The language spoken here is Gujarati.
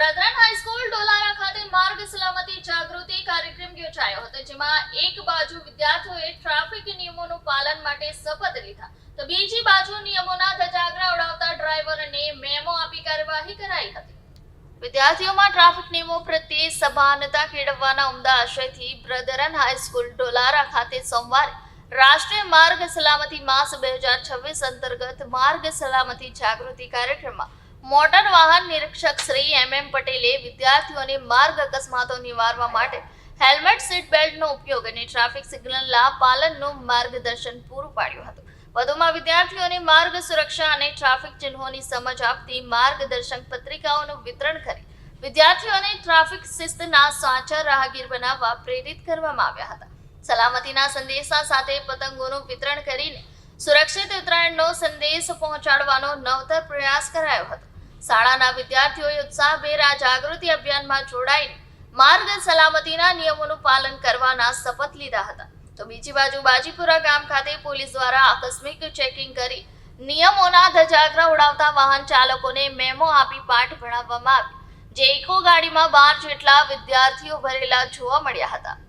બ્રધરન હાઈસ્કૂલ ડોલારા ખાતે માર્ગ સલામતી જાગૃતિ કાર્યક્રમ યોજાયો હતો, જેમાં એક બાજુ વિદ્યાર્થીઓએ ટ્રાફિક નિયમોનું પાલન માટે શપથ લીધા તો બીજી બાજુ નિયમોના ધજાગરા ઉડાવતા ડ્રાઈવરને મેમો આપી કાર્યવાહી કરાઈ હતી. વિદ્યાર્થીઓમાં ટ્રાફિક નિયમો પ્રત્યે સભાનતા કેળવવાના ઉમદા આશયથી બ્રધરન હાઈસ્કૂલ ડોલારા ખાતે સોમવારે રાષ્ટ્રીય માર્ગ સલામતી માસ 2026 અંતર્ગત માર્ગ સલામતી જાગૃતિ કાર્યક્રમમાં મોટર વાહન નિરીક્ષક શ્રી એમ પટેલે વિદ્યાર્થીઓને માર્ગ અકસ્માતો નિવારવા માટે હેલ્મેટ સીટ બેલ્ટનો ઉપયોગ અને ટ્રાફિક સિગ્નલના પાલનનું માર્ગદર્શન પૂરું પાડ્યું હતું. વધુમાં વિદ્યાર્થીઓને માર્ગ સુરક્ષા અને ટ્રાફિક ચિહ્નોની સમજ આપતી માર્ગદર્શક પત્રિકાઓનું વિતરણ કરી વિદ્યાર્થીઓને ટ્રાફિક શિસ્તના સાચા રાહગીર બનાવવા પ્રેરિત કરવામાં આવ્યા હતા. સલામતીના સંદેશા સાથે પતંગોનું વિતરણ કરીને સુરક્ષિત ઉત્તરાયણનો સંદેશ પહોંચાડવાનો નવતર પ્રયાસ કરાયો હતો. શાળાના વિદ્યાર્થીઓએ ઉત્સાહભેર આ જાગૃતિ અભિયાનમાં જોડાઈને માર્ગ સલામતીના નિયમોનું પાલન કરવાના શપથ લીધા હતા. તો બીજી બાજુ બાજીપુરા ગામ ખાતે પોલીસ દ્વારા આકસ્મિક ચેકિંગ કરી નિયમોના ધજાગરા ઉડાવતા વાહન ચાલકોને મેમો આપી પાઠ ભણાવવામાં આવ્યો, જે ઇકો ગાડીમાં 12 જેટલા વિદ્યાર્થીઓ ભરેલા જોવા મળ્યા હતા.